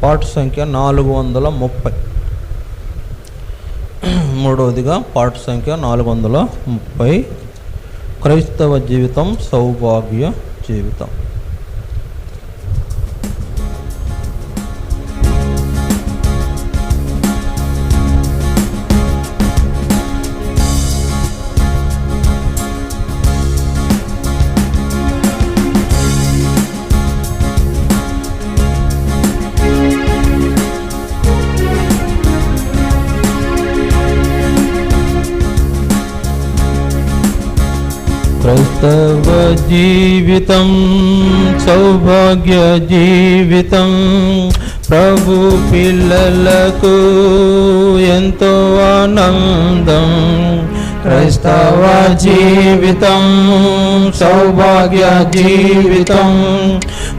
పాఠ సంఖ్య 430. మూడవదిగా పాఠ సంఖ్య 430, క్రైస్తవ జీవితం సౌభాగ్య జీవితం. క్రైస్తవ జీవితం సౌభాగ్య జీవితం, ప్రభు పిల్లలకు ఎంతో ఆనందం. క్రైస్తవ జీవితం సౌభాగ్య జీవితం,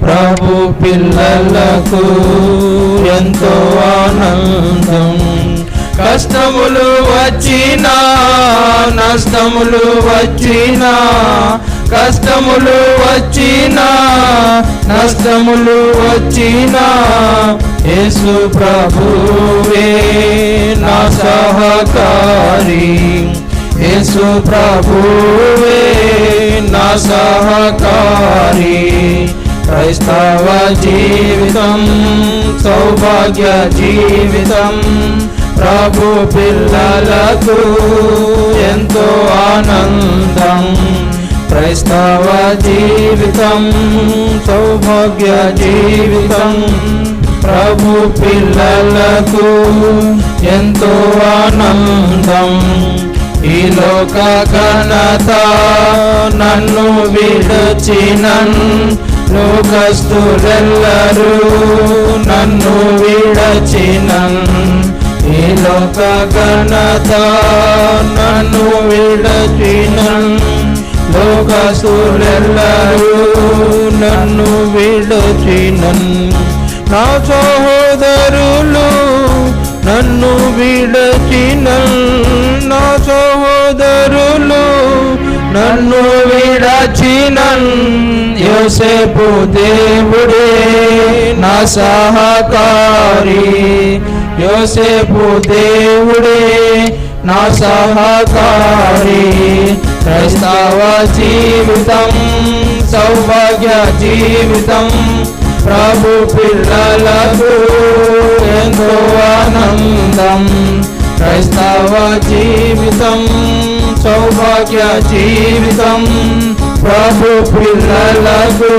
ప్రభు పిల్లలకు ఎంతో ఆనందం. కష్టములు వచ్చినా నష్టములు వచ్చినా, కష్టములు వచ్చినా నష్టములు వచ్చినా, యేసు ప్రభువే నా సహకారి. యేసు ప్రభువే నా సహకారి. క్రైస్తవ జీవితం సౌభాగ్య జీవితం, ప్రభు పిల్లలకు ఎంతో ఆనందం. క్రైస్తవ జీవితం సౌభాగ్య జీవితం, ప్రభు పిల్లలకు ఎంతో ఆనందం. ఈ లోక ఘనత నన్ను విడచినన్, లోకస్తులెల్లరూ నన్ను విడచినన్. ఈ లోక ఘనత నన్ను విడచినన్, లోకస్తులెల్లరూ నన్ను విడచినన్. నా సహోదరులు నన్ను విడచినన్, నా సహోదరులు నన్ను విడచినన్. యోసేపు దేవుడే నా సహకారి. యోసేపు దేవుడే నా సహకారి. క్రైస్తవ జీవితం సౌభాగ్య జీవితం, ప్రభు పిల్లలకు ఎంతో ఆనందం. క్రైస్తవ జీవితం సౌభాగ్య జీవితం, ప్రభు పిల్లలకు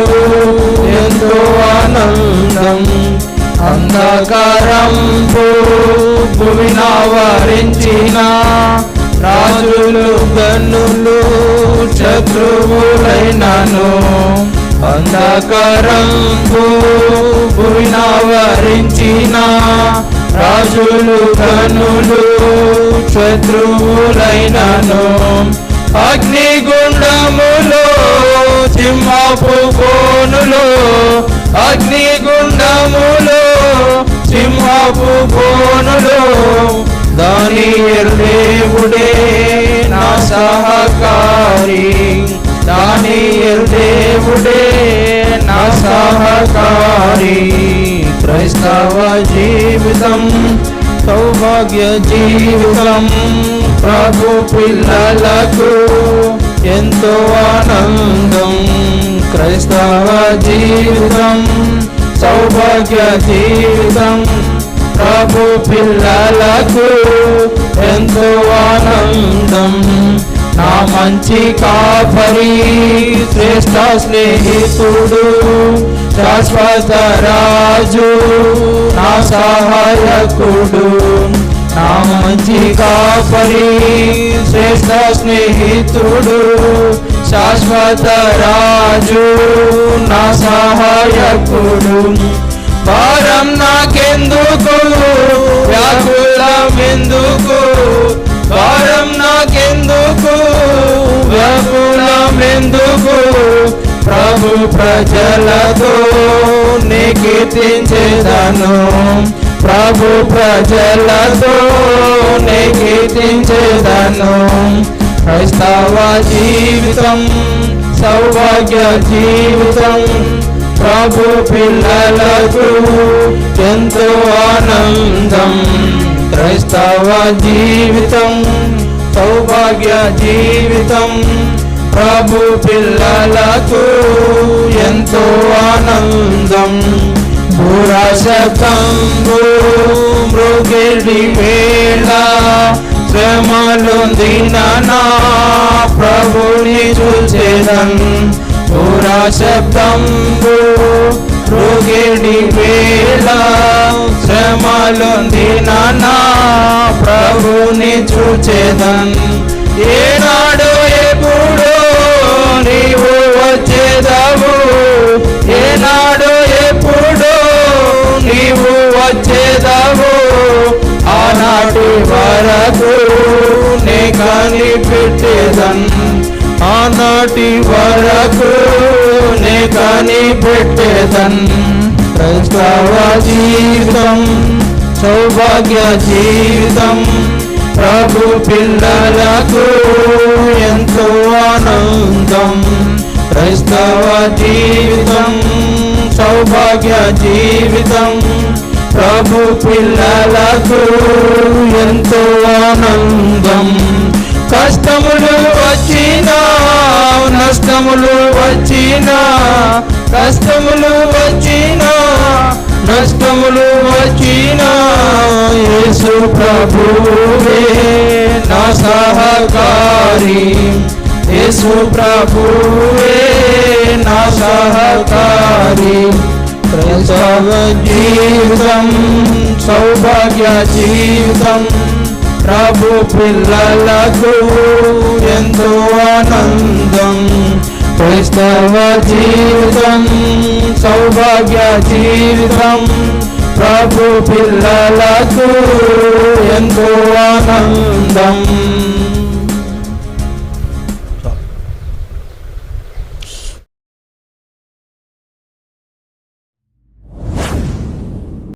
ఎంతో ఆనందం. అంధకారం భూమిన వరించిన, రాజులు గన్నులు శత్రువులైనను. అంధకారం భూమిన వరించిన, రాజులు గన్నులు శత్రువులైనను. అగ్నిగుండములో సింహపు బోనులో, అగ్నిగుండములో సింహపు బోనులో, దానియేలు దేవుడే నా సహకారి. దానియేలు దేవుడే నా సహకారి. క్రైస్తవ జీవితం సౌభాగ్య జీవితం, ప్రభు పిల్లలకు ఎంతో ఆనందం. క్రైస్తవ జీవితం సౌభాగ్య జీవితం, ప్రభు పిల్లలకు ఎంతో ఆనందం. నా మంచి కాపరి శ్రేష్ఠ స్నేహితుడు, శాశ్వత రాజు నా సహాయకుడు. నా మంచి కాపరి శ్రేష్ఠ స్నేహితుడు, శాశ్వత రాజు నా సహాయకుడు. భారం నాకెందుకు, వ్యాకులమెందుకు, భారం నాకెందుకు, వ్యాకులమెందుకు. ప్రభు ప్రజలతో నీ కీర్తించెదను, ప్రభు ప్రజలతో నీ కీర్తించెదను. క్రైస్తవ జీవితం సౌభాగ్య జీవితం, ప్రభు పిల్లలకు ఎంతో ఆనందం. క్రైస్తవ జీవితం సౌభాగ్య జీవితం. ప్రభు పిల్లలకు ఎంతో ఆనందం. పురాశబ్దంబు మృగిడి వేళ శ్రమలొందిన నా ప్రభుని చూచెదన్. పురాశబ్దంబు మృగిడి వేళ శ్రమలొందిన నా ప్రభుని చూచెదన్. ఏనాడు ఎప్పుడు నీవు వచ్చేదవు, ఏనాడు ఎప్పుడు నీవు వచ్చేదవు, ఆనాటి వరకు నే కనిపెట్టేదన్. ఆనాటి వరకు నే కనిపెట్టేదన్. క్రైస్తవ జీవితం సౌభాగ్య జీవితం. ప్రభు పిల్లలకు ఎంతో ఆనందం. క్రైస్తవ జీవితం సౌభాగ్య జీవితం. ప్రభు పిల్లలకు ఎంతో ఆనందం. కష్టములు వచ్చినా నష్టములు వచ్చినా, కష్టములు వచ్చినా నష్టములు వచ్చినా, యేసు ప్రభువే నా సహకారి. యేసు ప్రభువే నా సహకారి. క్రైస్తవ జీవితం సౌభాగ్య జీవితం. ప్రభు పిల్లలకు ఎంతో ఆనందం. క్రైస్తవ జీవితం సౌభాగ్య జీవితం. ప్రభు పిల్లలకు ఎంతో